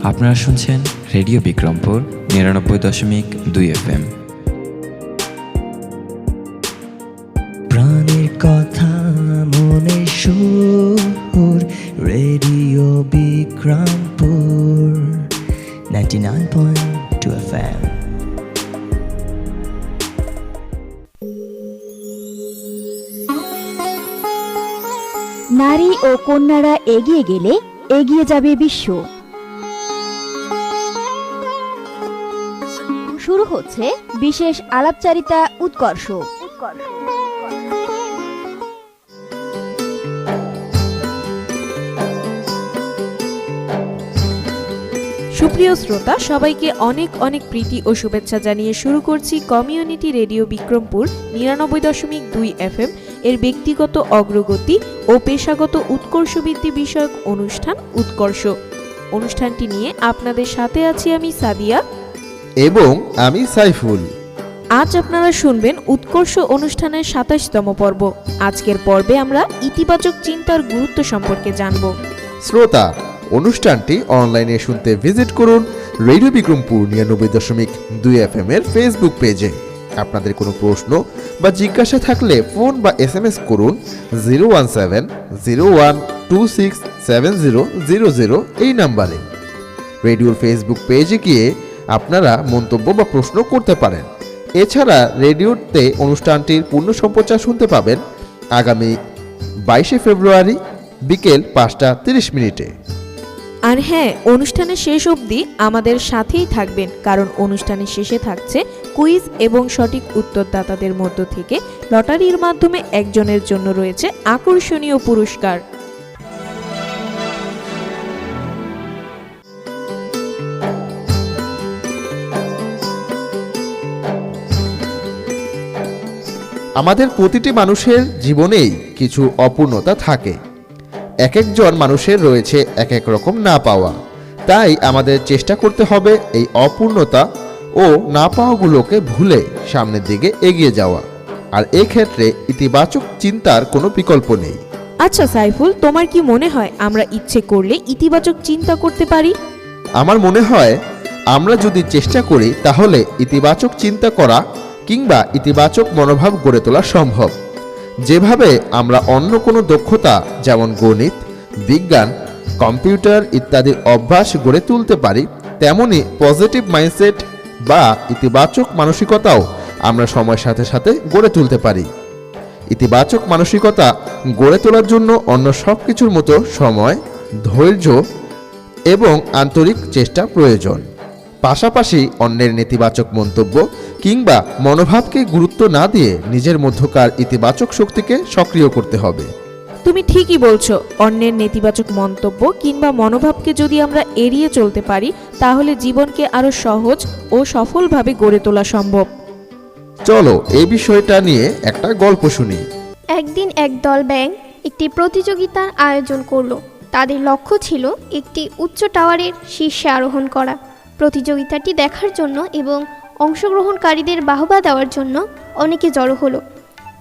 আপনারা শুনছেন radio Bikrampur ৯৯.২ FM। প্রাণের কথা মনে সুর, রেডিও বিক্রমপুর 99.2 FM। নারী ও কন্যারা এগিয়ে গেলে এগিয়ে যাবে বিশ্ব। শুরু হচ্ছে বিশেষ আলাপচারিতা উৎকর্ষ। সুপ্রিয় শ্রোতা, সবাইকে অনেক অনেক প্রীতি ও শুভেচ্ছা জানিয়ে শুরু করছি কমিউনিটি রেডিও বিক্রমপুর ৯৯.২ FM এর ব্যক্তিগত অগ্রগতি ও পেশাগত উৎকর্ষ বৃদ্ধি বিষয়ক অনুষ্ঠান উৎকর্ষ। অনুষ্ঠানটি নিয়ে আপনাদের সাথে আছি আমি সাদিয়া এবং আমি সাইফুল। আজ আপনারা শুনবেন উৎকর্ষ অনুষ্ঠানের ২৭তম পর্ব। আজকের পর্বে আমরা ইতিবাচক চিন্তার গুরুত্ব সম্পর্কে জানব। শ্রোতা, অনুষ্ঠানটি অনলাইনে শুনতে ভিজিট করুন রেডিও বিক্রমপুর ৯৯.২ FM এর ফেসবুক পেজে। আপনাদের কোনো প্রশ্ন বা জিজ্ঞাসা থাকলে ফোন বা SMS করুন 01701267000 এই নাম্বারে। রেডিওর ফেসবুক পেজে গিয়ে আপনারা মন্তব্য বা প্রশ্ন করতে পারেন। এছাড়া রেডিওতে অনুষ্ঠানটির পূর্ণ সম্প্রচার শুনতে পাবেন আগামী ২২ ফেব্রুয়ারি বিকেল ৫টা ৩০ মিনিটে। আর হ্যাঁ, অনুষ্ঠানের শেষ অবধি আমাদের সাথেই থাকবেন, কারণ অনুষ্ঠানের শেষে থাকছে কুইজ এবং সঠিক উত্তরদাতাদের মধ্য থেকে লটারির মাধ্যমে একজনের জন্য রয়েছে আকর্ষণীয় পুরস্কার। আমাদের প্রতিটি মানুষের জীবনেই কিছু অপূর্ণতা থাকে। এক একজন মানুষের রয়েছে এক এক রকম না পাওয়া। তাই আমাদের চেষ্টা করতে হবে এই অপূর্ণতা ও না পাওয়াগুলোকে ভুলে সামনের দিকে এগিয়ে যাওয়া। আর এক্ষেত্রে ইতিবাচক চিন্তার কোনো বিকল্প নেই। আচ্ছা সাইফুল, তোমার কি মনে হয় আমরা ইচ্ছে করলে ইতিবাচক চিন্তা করতে পারি? আমার মনে হয় আমরা যদি চেষ্টা করি তাহলে ইতিবাচক চিন্তা করা কিংবা ইতিবাচক মনোভাব গড়ে তোলা সম্ভব। যেভাবে আমরা অন্য কোনো দক্ষতা যেমন গণিত, বিজ্ঞান, কম্পিউটার ইত্যাদির অভ্যাস গড়ে তুলতে পারি, তেমনি পজিটিভ মাইন্ডসেট বা ইতিবাচক মানসিকতাও আমরা সময়ের সাথে সাথে গড়ে তুলতে পারি। ইতিবাচক মানসিকতা গড়ে তোলার জন্য অন্য সব কিছুর মতো সময়, ধৈর্য এবং আন্তরিক চেষ্টা প্রয়োজন। পাশাপাশি অন্যের নেতিবাচক মন্তব্য কিংবা মনোভাবকে গুরুত্ব না দিয়ে নিজের মধ্যকার ইতিবাচক শক্তিকে সক্রিয় করতে হবে। তুমি ঠিকই বলছো। অন্যের নেতিবাচক মন্তব্য কিংবা মনোভাবকে যদি আমরা এড়িয়ে চলতে পারি, তাহলে জীবনকে আরো সহজ ও সফলভাবে গড়ে তোলা সম্ভব। চলো এই বিষয়টা নিয়ে একটা গল্প শুনি। একদিন একদল ব্যাঙ একটি প্রতিযোগিতার আয়োজন করলো। তাদের লক্ষ্য ছিল একটি উচ্চ টাওয়ারের শীর্ষে আরোহণ করা। প্রতিযোগিতাটি দেখার জন্য এবং অংশগ্রহণকারীদের বাহবা দেওয়ার জন্য অনেকে জড়ো হলো।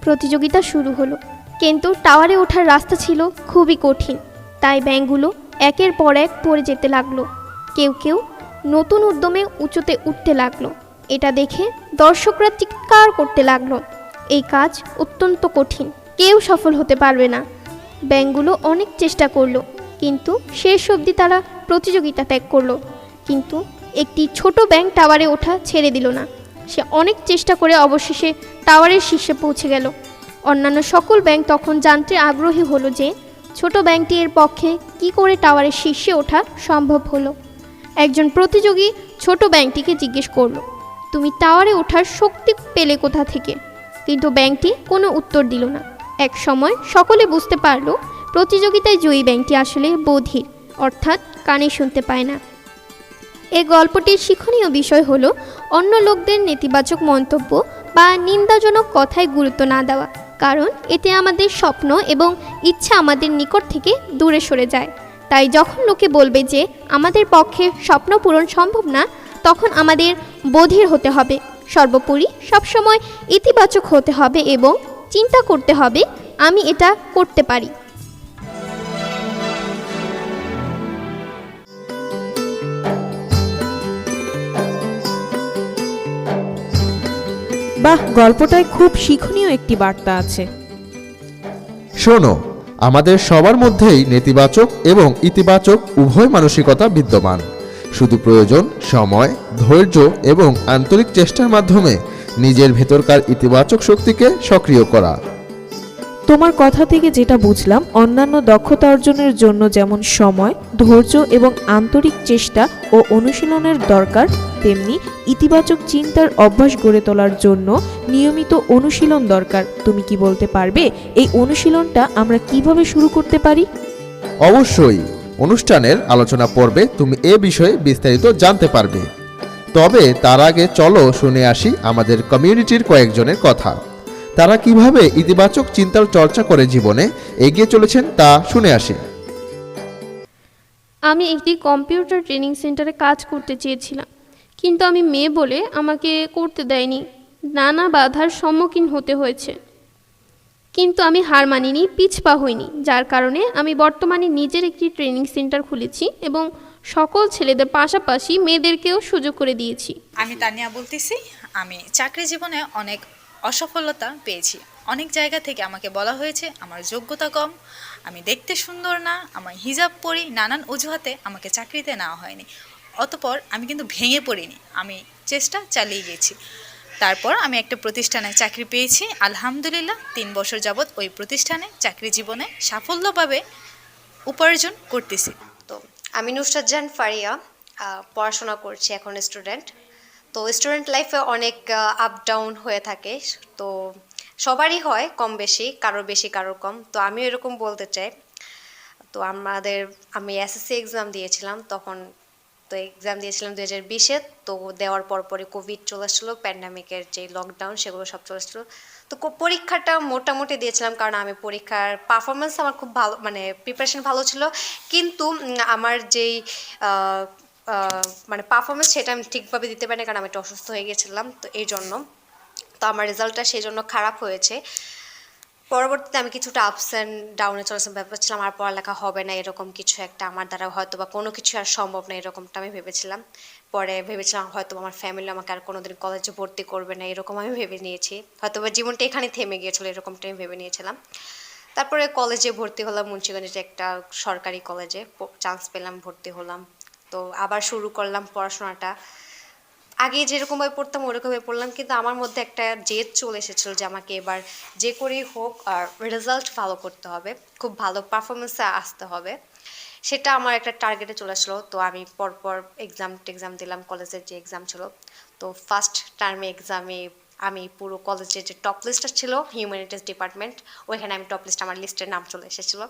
প্রতিযোগিতা শুরু হলো, কিন্তু টাওয়ারে ওঠার রাস্তা ছিল খুবই কঠিন। তাই ব্যাঙগুলো একের পর এক পড়ে যেতে লাগলো। কেউ কেউ নতুন উদ্যমে উঁচুতে উঠতে লাগলো। এটা দেখে দর্শকরা চিৎকার করতে লাগলো, এই কাজ অত্যন্ত কঠিন, কেউ সফল হতে পারবে না। ব্যাঙগুলো অনেক চেষ্টা করলো, কিন্তু শেষ অবধি তারা প্রতিযোগিতা ত্যাগ করলো। কিন্তু একটি ছোট ব্যাঙ টাওয়ারে ওঠা ছেড়ে দিল না। সে অনেক চেষ্টা করে অবশেষে টাওয়ারের শীর্ষে পৌঁছে গেল। অন্যান্য সকল ব্যাঙ তখন জানতে আগ্রহী হলো যে ছোট ব্যাঙটি এর পক্ষে কি করে টাওয়ারের শীর্ষে ওঠা সম্ভব হলো। একজন প্রতিযোগী ছোট ব্যাঙটিকে জিজ্ঞেস করলো, তুমি টাওয়ারে ওঠার শক্তি পেলে কোথা থেকে? কিন্তু ব্যাঙটি কোনো উত্তর দিল না। এক সময় সকলে বুঝতে পারল প্রতিযোগিতায় জয়ী ব্যাঙটি আসলে বধির, অর্থাৎ কানে শুনতে পায় না। এই গল্পটির শিক্ষণীয় বিষয় হলো অন্য লোকদের নেতিবাচক মন্তব্য বা নিন্দাজনক কথায় গুরুত্ব না দেওয়া, কারণ এতে আমাদের স্বপ্ন এবং ইচ্ছা আমাদের নিকট থেকে দূরে সরে যায়। তাই যখন লোকে বলবে যে আমাদের পক্ষে স্বপ্ন পূরণ সম্ভব না, তখন আমাদের বধির হতে হবে। সর্বোপরি সবসময় ইতিবাচক হতে হবে এবং চিন্তা করতে হবে আমি এটা করতে পারি। বাহ, গল্পটায় খুব শিক্ষণীয় একটি বার্তা আছে। শোনো, আমাদের সবার মধ্যেই নেতিবাচক এবং ইতিবাচক উভয় মানসিকতা বিদ্যমান। শুধু প্রয়োজন সময়, ধৈর্য এবং আন্তরিক চেষ্টার মাধ্যমে নিজের ভেতরকার ইতিবাচক শক্তিকে সক্রিয় করা। তোমার কথা থেকে যেটা বুঝলাম, অন্যান্য দক্ষতা অর্জনের জন্য যেমন সময়, ধৈর্য এবং আন্তরিক চেষ্টা ও অনুশীলনের দরকার, তেমনি ইতিবাচক চিন্তার অভ্যাস গড়ে তোলার জন্য নিয়মিত অনুশীলন দরকার। তুমি কি বলতে পারবে এই অনুশীলনটা আমরা কিভাবে শুরু করতে পারি? অবশ্যই, অনুষ্ঠানের আলোচনা পর্বে তুমি এ বিষয়ে বিস্তারিত জানতে পারবে। তবে তার আগে চলো শুনে আসি আমাদের কমিউনিটির কয়েকজনের কথা। তারা কিভাবে ইতিবাচক চিন্তার চর্চা করে জীবনে এগিয়ে চলেছেন তা শুনে আসি। আমি একটি কম্পিউটার ট্রেনিং সেন্টারে কাজ করতে চেয়েছিলাম, কিন্তু আমি মেয়ে বলে আমাকে করতে দেয়নি। নানা বাধার সম্মুখীন হতে হয়েছে, কিন্তু আমি হার মানিনি, পিছপা হইনি। যার কারণে আমি বর্তমানে নিজের একটি ট্রেনিং সেন্টার খুলেছি এবং সকল ছেলেদের পাশাপাশি মেয়েদেরকেও সুযোগ করে দিয়েছি। আমি তানিয়া বলতেছি। আমি চাকরি জীবনে অনেক অসফলতা পেয়েছি। অনেক জায়গা থেকে আমাকে বলা হয়েছে আমার যোগ্যতা কম, আমি দেখতে সুন্দর না, আমার হিজাব পরি, নানান অজুহাতে আমাকে চাকরিতে নেওয়া হয়নি। অতঃপর আমি কিন্তু ভেঙে পড়িনি, আমি চেষ্টা চালিয়ে গেছি। তারপর আমি একটা প্রতিষ্ঠানে চাকরি পেয়েছি, আলহামদুলিল্লাহ। 3 বছর যাবৎ ওই প্রতিষ্ঠানে চাকরি জীবনে সাফল্যভাবে উপার্জন করতেছি। তো আমি নুসরাত জাহান ফারিয়া, পড়াশোনা করছি, এখন স্টুডেন্ট। তো স্টুডেন্ট লাইফে অনেক আপ ডাউন হয়ে থাকে, তো সবারই হয় কম বেশি, কারোর বেশি কারোর কম। তো আমিও এরকম বলতে চাই। তো আমি এসএসসি এক্সাম দিয়েছিলাম তখন। তো এক্সাম দিয়েছিলাম 2020-এ। তো দেওয়ার পরপরই কোভিড চলে আসছিলো, প্যান্ডামিকের যে লকডাউন সেগুলো সব চলে আসছিলো। তো পরীক্ষাটা মোটামুটি দিয়েছিলাম, কারণ আমি পরীক্ষার পারফরমেন্স আমার খুব ভালো, মানে প্রিপারেশন ভালো ছিল, কিন্তু আমার যেই মানে পারফরমেন্স সেটা আমি ঠিকভাবে দিতে পারিনি, কারণ আমি একটু অসুস্থ হয়ে গেছিলাম। তো এই জন্য তো আমার রেজাল্টটা সেই জন্য খারাপ হয়েছে। পরবর্তীতে আমি কিছুটা আপস অ্যান্ড ডাউনে চলেছিলাম, ভেবেছিলাম আর পড়ালেখা হবে না, এরকম কিছু একটা, আমার দ্বারা হয়তো বা কোনো কিছু আর সম্ভব না, এরকমটা আমি ভেবেছিলাম। পরে ভেবেছিলাম হয়তো আমার ফ্যামিলি আমাকে আর কোনোদিন কলেজে ভর্তি করবে না, এরকম আমি ভেবে নিয়েছি। হয়তো বা জীবনটা এখানে থেমে গিয়েছিলো, এরকমটা আমি ভেবে নিয়েছিলাম। তারপরে কলেজে ভর্তি হলাম, মুন্সিগঞ্জে একটা সরকারি কলেজে চান্স পেলাম, ভর্তি হলাম। তো আবার শুরু করলাম পড়াশোনাটা। আগে যেরকমভাবে পড়তাম ওরকমভাবে পড়লাম, কিন্তু আমার মধ্যে একটা জেদ চলে এসেছিলো যে আমাকে এবার যে করেই হোক আর রেজাল্ট ভালো করতে হবে, খুব ভালো পারফরমেন্সে আসতে হবে, সেটা আমার একটা টার্গেটে চলে আসলো। তো আমি পরপর এক্সাম দিলাম, কলেজের যে এক্সাম ছিল। তো ফার্স্ট টার্মে এক্সামে আমি পুরো কলেজের যে টপ লিস্টটা ছিল হিউম্যানিটিস ডিপার্টমেন্ট, ওইখানে আমি টপ লিস্ট, আমার লিস্টের নাম চলে এসেছিলো।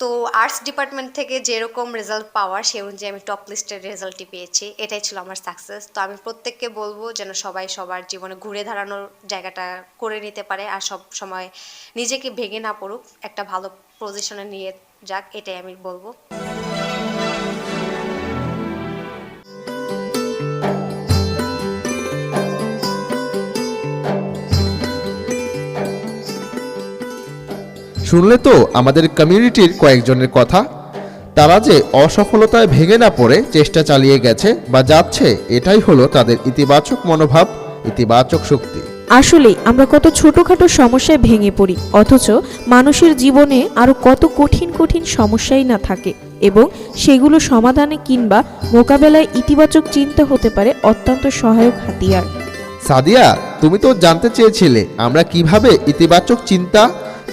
তো আর্টস ডিপার্টমেন্ট থেকে যেরকম রেজাল্ট পাওয়ার সেই অনুযায়ী আমি টপ লিস্টের রেজাল্টই পেয়েছি, এটাই ছিল আমার সাকসেস। তো আমি প্রত্যেককে বলবো যেন সবাই সবার জীবনে ঘুরে দাঁড়ানোর জায়গাটা করে নিতে পারে, আর সব সময় নিজেকে ভেঙে না পড়ুক, একটা ভালো পজিশনে নিয়ে যাক, এটাই আমি বলবো। শুনলে তো আমাদের কমিউনিটির কয়েকজনের কথা। তারা যে অসফলতায় ভেঙে না পড়ে চেষ্টা চালিয়ে গেছে বা যাচ্ছে, এটাই হলো তাদের ইতিবাচক মনোভাব, ইতিবাচক শক্তি। আসলেই আমরা কত ছোটখাটো সমস্যায় ভেঙে পড়ি, অথচ মানুষের জীবনে আরো কত কঠিন কঠিন সমস্যাই না থাকে, এবং সেগুলো সমাধানে কিংবা মোকাবেলায় ইতিবাচক চিন্তা হতে পারে অত্যন্ত সহায়ক হাতিয়ার। সাদিয়া, তুমি তো জানতে চেয়েছিলে আমরা কিভাবে ইতিবাচক চিন্তা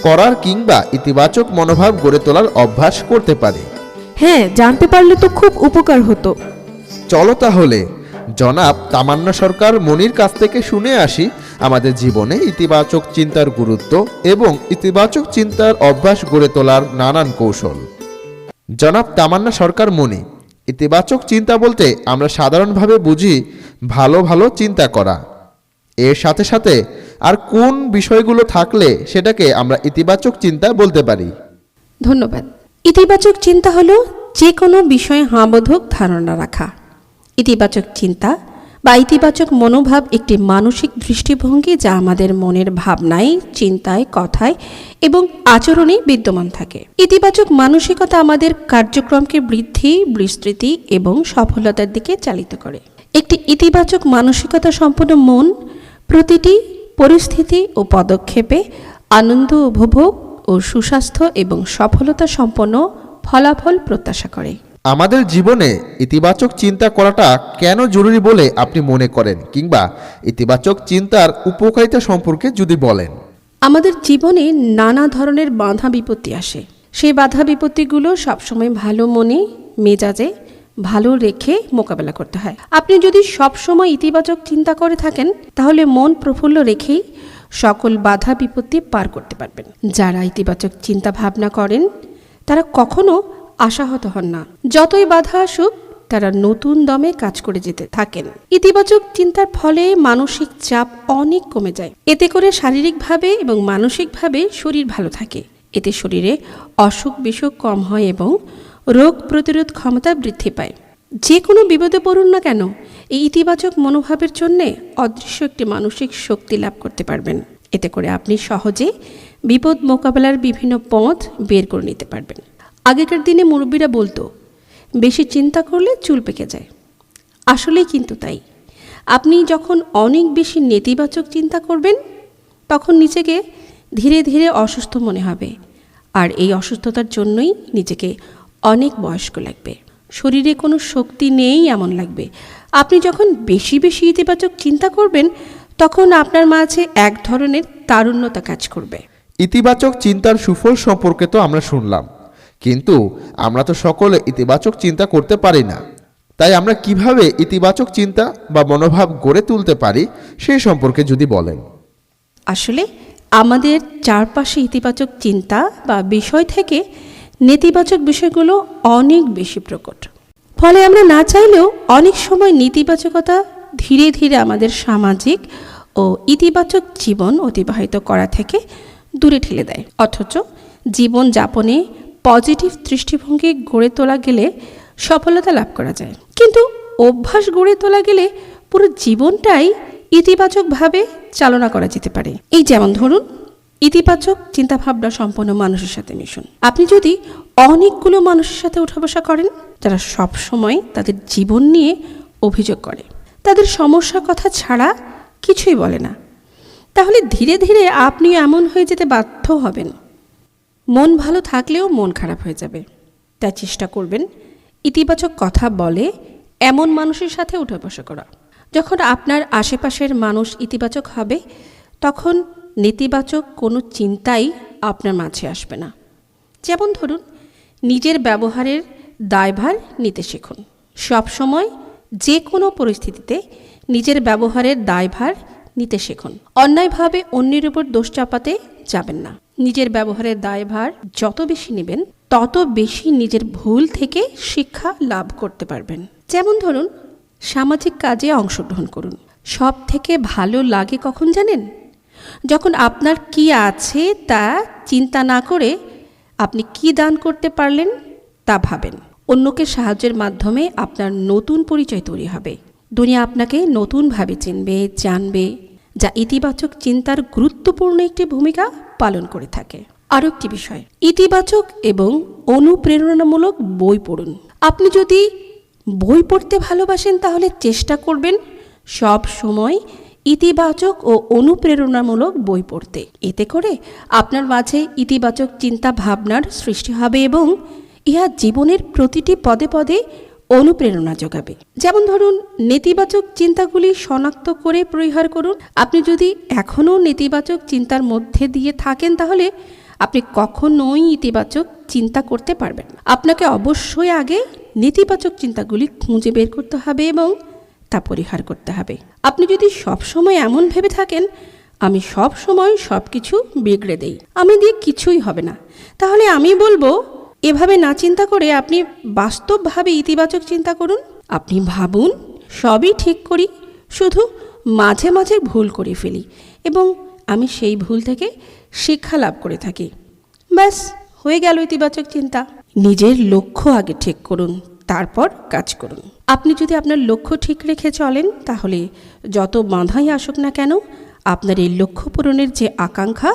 করার কিংবা ইতিবাচক মনোভাব গড়ে তোলার অভ্যাস করতে পারি। হ্যাঁ, জানতে পারলে তো খুব উপকার হতো। চলো তাহলে জনাব তামান্না সরকার মনির কাছ থেকে শুনে আসি আমাদের জীবনে ইতিবাচক চিন্তার গুরুত্ব এবং ইতিবাচক চিন্তার অভ্যাস গড়ে তোলার নানান কৌশল। জনাব তামান্না সরকার মনি, ইতিবাচক চিন্তা বলতে আমরা সাধারণভাবে বুঝি ভালো ভালো চিন্তা করা। এর সাথে সাথে আর কোন বিষয়গুলো থাকলে সেটাকে আমরা ইতিবাচক চিন্তা বলতে পারি? ধন্যবাদ। ইতিবাচক চিন্তা হলো যে কোনো বিষয়ে হাঁবোধক ধারণা রাখা। ইতিবাচক চিন্তা বা ইতিবাচক মনোভাব একটি মানসিক দৃষ্টিভঙ্গি যা আমাদের মনের ভাবনায়, চিন্তায়, কথায় এবং আচরণে বিদ্যমান থাকে। ইতিবাচক মানসিকতা আমাদের কার্যক্রমকে বৃদ্ধি, বিস্তৃতি এবং সফলতার দিকে চালিত করে। একটি ইতিবাচক মানসিকতা সম্পন্ন মন প্রতিটি পরিস্থিতি ও পদক্ষেপে আনন্দ উপভোগ ও সুস্বাস্থ্য এবং সফলতা সম্পন্ন ফলাফল প্রত্যাশা করে। আমাদের জীবনে ইতিবাচক চিন্তা করাটা কেন জরুরি বলে আপনি মনে করেন, কিংবা ইতিবাচক চিন্তার উপকারিতা সম্পর্কে যদি বলেন? আমাদের জীবনে নানা ধরনের বাধা বিপত্তি আসে। সেই বাধা বিপত্তিগুলো সবসময় ভালো মনে মেজাজে ভালো রেখে মোকাবেলা করতে হয়। আপনি যদি সবসময় ইতিবাচক চিন্তা করে থাকেন তাহলে মন প্রফুল্ল রেখেই সকল বাধা বিপত্তি পার করতে পারবেন। যারা ইতিবাচক চিন্তা ভাবনা করেন তারা কখনো আশাহত হন না। যতই বাধা আসুক তারা নতুন দমে কাজ করে যেতে থাকেন। ইতিবাচক চিন্তার ফলে মানসিক চাপ অনেক কমে যায়। এতে করে শারীরিকভাবে এবং মানসিকভাবে শরীর ভালো থাকে। এতে শরীরে অসুখ বিসুখ কম হয় এবং রোগ প্রতিরোধ ক্ষমতা বৃদ্ধি পায়। যে কোনো বিপদে পড়ুন না কেন, এই ইতিবাচক মনোভাবের জন্যে অদৃশ্য একটি মানসিক শক্তি লাভ করতে পারবেন। এতে করে আপনি সহজে বিপদ মোকাবেলার বিভিন্ন পথ বের করে নিতে পারবেন। আগেকার দিনে মুরব্বীরা বলতো, বেশি চিন্তা করলে চুল পেকে যায়। আসলেই কিন্তু তাই। আপনি যখন অনেক বেশি নেতিবাচক চিন্তা করবেন তখন নিজেকে ধীরে ধীরে অসুস্থ মনে হবে, আর এই অসুস্থতার জন্যই নিজেকে অনেক বয়স্ক লাগবে, শরীরে কোনো শক্তি নেই এমন লাগবে। আপনি যখন বেশি বেশি ইতিবাচক চিন্তা করবেন তখন আপনার মাঝে এক ধরনের তারুণ্যতা কাজ করবে। ইতিবাচক চিন্তার সুফল সম্পর্কে তো আমরা শুনলাম, কিন্তু আমরা তো সকলে ইতিবাচক চিন্তা করতে পারি না। তাই আমরা কিভাবে ইতিবাচক চিন্তা বা মনোভাব গড়ে তুলতে পারি সেই সম্পর্কে যদি বলেন। আসলে আমাদের চারপাশে ইতিবাচক চিন্তা বা বিষয় থেকে নেতিবাচক বিষয়গুলো অনেক বেশি প্রকট। ফলে আমরা না চাইলেও অনেক সময় নেতিবাচকতা ধীরে ধীরে আমাদের সামাজিক ও ইতিবাচক জীবন অতিবাহিত করা থেকে দূরে ঠেলে দেয়। অথচ জীবন যাপনে পজিটিভ দৃষ্টিভঙ্গি গড়ে তোলা গেলে সফলতা লাভ করা যায়, কিন্তু অভ্যাস গড়ে তোলা গেলে পুরো জীবনটাই ইতিবাচকভাবে চালনা করা যেতে পারে। এই যেমন ধরুন, ইতিবাচক চিন্তাভাবনা সম্পন্ন মানুষের সাথে মিশুন। আপনি যদি অনেকগুলো মানুষের সাথে উঠা বসা করেন যারা সব সময় তাদের জীবন নিয়ে অভিযোগ করে, তাদের সমস্যার কথা ছাড়া কিছুই বলে না, তাহলে ধীরে ধীরে আপনি এমন হয়ে যেতে বাধ্য হবেন। মন ভালো থাকলেও মন খারাপ হয়ে যাবে। তাই চেষ্টা করবেন ইতিবাচক কথা বলে এমন মানুষের সাথে উঠা বসা করা। যখন আপনার আশেপাশের মানুষ ইতিবাচক হবে তখন নেতিবাচক কোনো চিন্তাই আপনার মাঝে আসবে না। যেমন ধরুন, নিজের ব্যবহারের দায়ভার নিতে শিখুন। সব সময় যে কোনো পরিস্থিতিতে নিজের ব্যবহারের দায়ভার নিতে শিখুন। অন্যায়ভাবে অন্যের উপর দোষ চাপাতে যাবেন না। নিজের ব্যবহারের দায়ভার যত বেশি নেবেন তত বেশি নিজের ভুল থেকে শিক্ষা লাভ করতে পারবেন। যেমন ধরুন, সামাজিক কাজে অংশগ্রহণ করুন। সব থেকে ভালো লাগে কখন জানেন? যখন আপনার কি আছে তা চিন্তা না করে আপনি কি দান করতে পারলেন তা ভাবেন। অন্যকে সাহায্যের মাধ্যমে আপনার নতুন পরিচয় তৈরি হবে। দুনিয়া আপনাকে নতুনভাবে চিনবে, জানবে, যা ইতিবাচক চিন্তার গুরুত্বপূর্ণ একটি ভূমিকা পালন করে থাকে। আরও একটি বিষয়, ইতিবাচক এবং অনুপ্রেরণামূলক বই পড়ুন। আপনি যদি বই পড়তে ভালোবাসেন তাহলে চেষ্টা করবেন সব সময় ইতিবাচক ও অনুপ্রেরণামূলক বই পড়তে। এতে করে আপনার মাঝে ইতিবাচক চিন্তা ভাবনার সৃষ্টি হবে এবং ইহা জীবনের প্রতিটি পদে পদে অনুপ্রেরণা যোগাবে। যেমন ধরুন, নেতিবাচক চিন্তাগুলি শনাক্ত করে পরিহার করুন। আপনি যদি এখনও নেতিবাচক চিন্তার মধ্যে দিয়ে থাকেন তাহলে আপনি কখনোই ইতিবাচক চিন্তা করতে পারবেন না। আপনাকে অবশ্যই আগে নেতিবাচক চিন্তাগুলি খুঁজে বের করতে হবে এবং তা পরিহার করতে হবে। আপনি যদি সবসময় এমন ভেবে থাকেন, আমি সব সময় সব কিছু বিগড়ে দেই, আমি দিয়ে কিছুই হবে না, তাহলে আমি বলবো এভাবে না চিন্তা করে আপনি বাস্তবভাবে ইতিবাচক চিন্তা করুন। আপনি ভাবুন, সবই ঠিক করি, শুধু মাঝে মাঝে ভুল করে ফেলি এবং আমি সেই ভুল থেকে শিক্ষা লাভ করে থাকি। ব্যাস, হয়ে গেল ইতিবাচক চিন্তা। নিজের লক্ষ্য আগে ঠিক করুন, তারপর কাজ করুন। আপনি যদি আপনার লক্ষ্য ঠিক রেখে চলেন তাহলে যত বাধাই আসুক না কেন, আপনার এই লক্ষ্য পূরণের যে আকাঙ্ক্ষা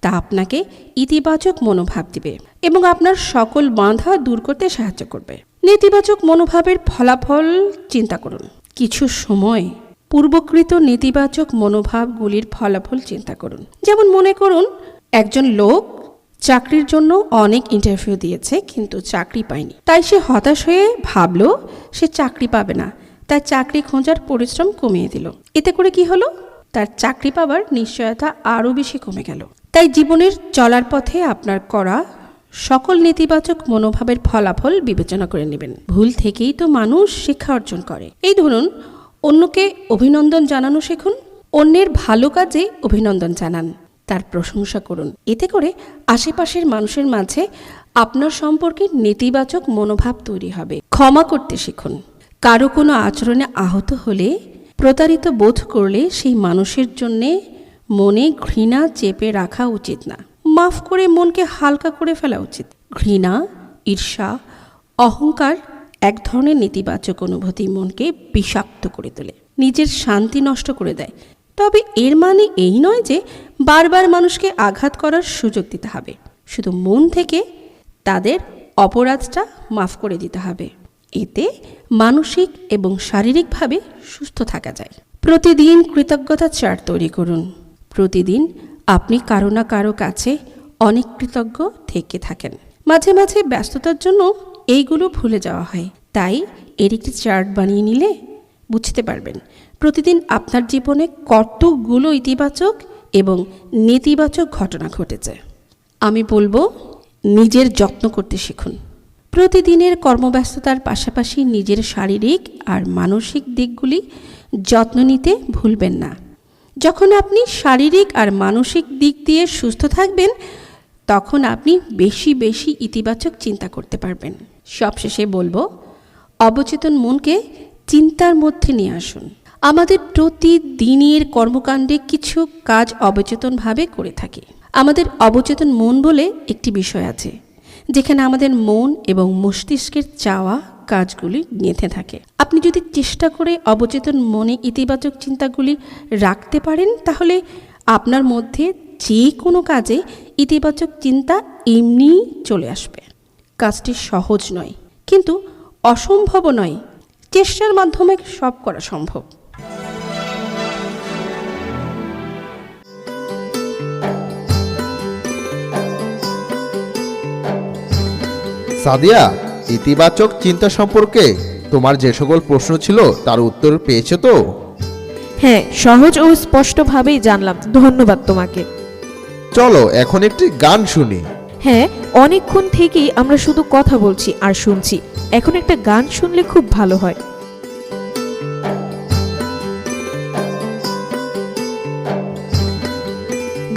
তা আপনাকে ইতিবাচক মনোভাব দিবে এবং আপনার সকল বাধা দূর করতে সাহায্য করবে। নেতিবাচক মনোভাবের ফলাফল চিন্তা করুন। কিছু সময় পূর্বকৃত নেতিবাচক মনোভাবগুলির ফলাফল চিন্তা করুন। যেমন মনে করুন একজন লোক চাকরির জন্য অনেক ইন্টারভিউ দিয়েছে কিন্তু চাকরি পায়নি, তাই সে হতাশ হয়ে ভাবলো সে চাকরি পাবে না, তাই চাকরি খোঁজার পরিশ্রম কমিয়ে দিল। এতে করে কি হলো? তার চাকরি পাবার নিশ্চয়তা আরও বেশি কমে গেল। তাই জীবনের চলার পথে আপনার করা সকল নেতিবাচক মনোভাবের ফলাফল বিবেচনা করে নেবেন। ভুল থেকেই তো মানুষ শিক্ষা অর্জন করে। এই ধরুন, অন্যকে অভিনন্দন জানানো শিখুন, অন্যের ভালো কাজে অভিনন্দন জানান, তার প্রশংসা করুন। এতে করে আশেপাশের মানুষের মাঝে আপনার সম্পর্কে নেতিবাচক মনোভাব তৈরি হবে। ক্ষমা করতে শিখুন। কারো কোনো আচরণে আহত হলে, প্রতারিত বোধ করলে সেই মানুষের জন্যে মনে ঘৃণা চেপে রাখা উচিত না। মাফ করে মনকে হালকা করে ফেলা উচিত। ঘৃণা, ঈর্ষা, অহংকার এক ধরনের নেতিবাচক অনুভূতি মনকে বিষাক্ত করে তোলে, নিজের শান্তি নষ্ট করে দেয়। তবে এর মানে এই নয় যে বারবার মানুষকে আঘাত করার সুযোগ দিতে হবে। শুধু মন থেকে তাদের অপরাধটা মাফ করে দিতে হবে। এতে মানসিক এবং শারীরিকভাবে সুস্থ থাকা যায়। প্রতিদিন কৃতজ্ঞতা চার্ট তৈরি করুন। প্রতিদিন আপনি কারো না কারো কাছে অনেক কৃতজ্ঞ থেকে থাকেন। মাঝে মাঝে ব্যস্ততার জন্য এইগুলো ভুলে যাওয়া হয়, তাই এর একটি চার্ট বানিয়ে নিলে বুঝতে পারবেন প্রতিদিন আপনার জীবনে কতগুলো ইতিবাচক এবং নেতিবাচক ঘটনা ঘটেছে। আমি বলবো, নিজের যত্ন করতে শিখুন। প্রতিদিনের কর্মব্যস্ততার পাশাপাশি নিজের শারীরিক আর মানসিক দিকগুলি যত্ন নিতে ভুলবেন না। যখন আপনি শারীরিক আর মানসিক দিক দিয়ে সুস্থ থাকবেন, তখন আপনি বেশি বেশি ইতিবাচক চিন্তা করতে পারবেন। সবশেষে বলবো, অবচেতন মনকে চিন্তার মধ্যে নিয়ে আসুন। আমাদের প্রতিদিনের কর্মকাণ্ডে কিছু কাজ অবচেতনভাবে করে থাকি। আমাদের অবচেতন মন বলে একটি বিষয় আছে, যেখানে আমাদের মন এবং মস্তিষ্কের চাওয়া কাজগুলি গেঁথে থাকে। আপনি যদি চেষ্টা করে অবচেতন মনে ইতিবাচক চিন্তাগুলি রাখতে পারেন, তাহলে আপনার মধ্যে যে কোনো কাজে ইতিবাচক চিন্তা এমনিই চলে আসবে। কাজটি সহজ নয়, কিন্তু অসম্ভবও নয়। চেষ্টার মাধ্যমে সব করা সম্ভব। সাদিয়া, ইতিবাচক চিন্তা সম্পর্কে তোমার যে সকল প্রশ্ন ছিল তার উত্তর পেয়েছো তো? হ্যাঁ, সহজ ও স্পষ্টভাবেই জানলাম। ধন্যবাদ তোমাকে। চলো এখন একটি গান শুনি। হ্যাঁ, অনেকক্ষণ থেকেই আমরা শুধু কথা বলছি আর শুনছি। এখন একটা গান শুনলে খুব ভালো হয়।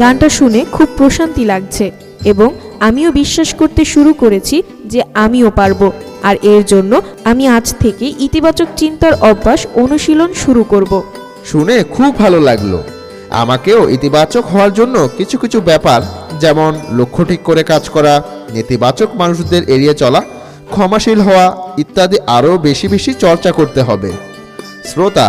গানটা শুনে খুব প্রশান্তি লাগছে এবং আমিও বিশ্বাস করতে শুরু করেছি যে আমিও পারবো। আর এর জন্য আমি আজ থেকে ইতিবাচক চিন্তার অভ্যাস অনুশীলন শুরু করব। শুনে খুব ভালো লাগলো। আমাকেও ইতিবাচক হওয়ার জন্য কিছু কিছু ব্যাপার, যেমন লক্ষ্য ঠিক করে কাজ করা, নেতিবাচক মানুষদের এড়িয়ে চলা, ক্ষমাশীল হওয়া ইত্যাদি আরও বেশি বেশি চর্চা করতে হবে। শ্রোতা,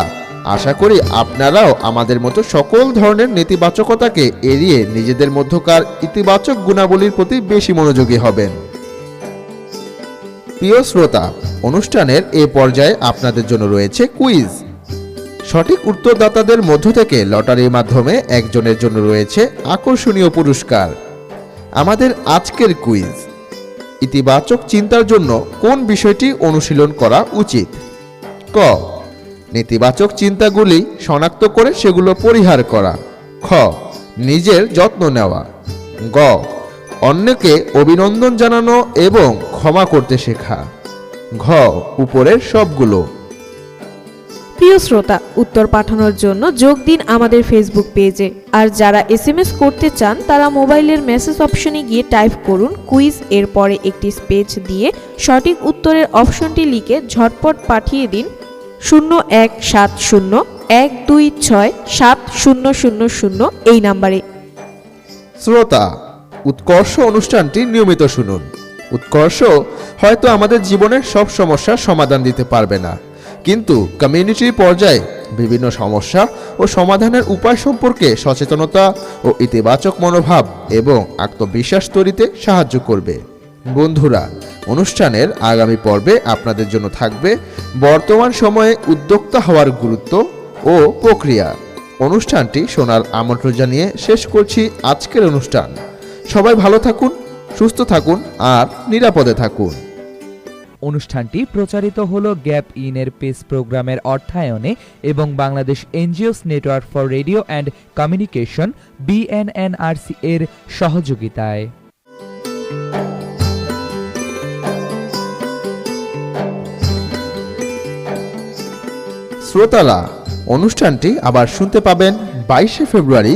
আশা করি আপনারাও আমাদের মতো সকল ধরনের নেতিবাচকতাকে এড়িয়ে নিজেদের মধ্যকার ইতিবাচক গুণাবলীর প্রতি বেশি মনোযোগী হবেন। প্রিয় শ্রোতা, অনুষ্ঠানের এ পর্যায়ে আপনাদের জন্য রয়েছে কুইজ। সঠিক উত্তরদাতাদের মধ্য থেকে লটারির মাধ্যমে একজনের জন্য রয়েছে আকর্ষণীয় পুরস্কার। আমাদের আজকের কুইজ, ইতিবাচক চিন্তার জন্য কোন বিষয়টি অনুশীলন করা উচিত? ক, নেতিবাচক চিন্তাগুলি শনাক্ত করে সেগুলো পরিহার করা। খ, নিজের যত্ন নেওয়া। গ, অন্যকে অভিনন্দন জানানো এবং ক্ষমা করতে শেখা। ঘ, উপরের সবগুলো। প্রিয় শ্রোতা, উত্তর পাঠানোর জন্য যোগ দিন আমাদের ফেসবুক পেজে। আর যারা SMS করতে চান তারা মোবাইলের মেসেজ অপশনে গিয়ে টাইপ করুন কুইজ, এরপরে একটি স্পেস দিয়ে সঠিক উত্তরের অপশনটি লিখে ঝটপট পাঠিয়ে দিন 017012670000 এই নাম্বারে। শ্রোতা, উৎকর্ষ অনুষ্ঠানটি নিয়মিত শুনুন। উৎকর্ষ হয়তো আমাদের জীবনের সব সমস্যার সমাধান দিতে পারবে না, কিন্তু কমিউনিটির পর্যায়ে বিভিন্ন সমস্যা ও সমাধানের উপায় সম্পর্কে সচেতনতা ও ইতিবাচক মনোভাব এবং আত্মবিশ্বাস তৈরিতে সাহায্য করবে। বন্ধুরা, অনুষ্ঠানের আগামী পর্বে আপনাদের জন্য থাকবে বর্তমান সময়ে উদ্যোক্তা হওয়ার গুরুত্ব ও ও প্রক্রিয়া। অনুষ্ঠানটি শোনার আমন্ত্রণ জানিয়ে শেষ করছি আজকের অনুষ্ঠান। সবাই ভালো থাকুন, সুস্থ থাকুন আর নিরাপদে থাকুন। অনুষ্ঠানটি প্রচারিত হলো গ্যাপ ইনের পেস প্রোগ্রামের অর্থায়নে এবং Bangladesh NGOs network for radio and communication BNNRC এর সহযোগিতায়। শ্রোতারা, অনুষ্ঠানটি আবার শুনতে পাবেন 22শে ফেব্রুয়ারি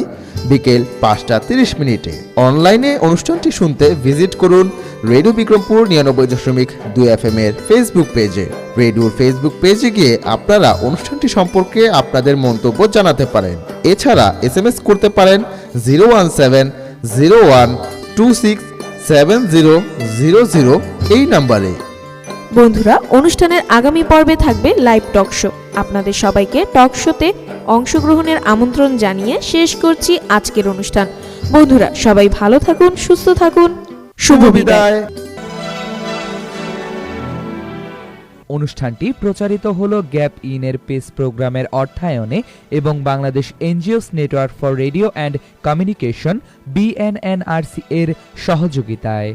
বিকেল 5:30 অনলাইনে অনুষ্ঠানটি শুনতে ভিজিট করুন রেডিও বিক্রমপুর 99.2 FM এর ফেসবুক পেজে। রেডিওর ফেসবুক পেজে গিয়ে আপনারা অনুষ্ঠানটি সম্পর্কে আপনাদের মন্তব্য জানাতে পারেন। এছাড়া SMS করতে পারেন 01701267000 এই নাম্বারে। বন্ধুরা, অনুষ্ঠানের আগামী পর্বে থাকবে লাইভ টক শো। আপনাদের সবাইকে টক শোতে অংশগ্রহণের আমন্ত্রণ জানিয়ে শেষ করছি আজকের অনুষ্ঠান। বন্ধুরা, সবাই ভালো থাকুন, সুস্থ থাকুন, শুভ বিদায়। অনুষ্ঠানটি প্রচারিত হলো গ্যাপ ইনের পেস প্রোগ্রামের অর্থায়নে এবং Bangladesh NGOs network for radio and communication BNNRC এর সহযোগিতায়।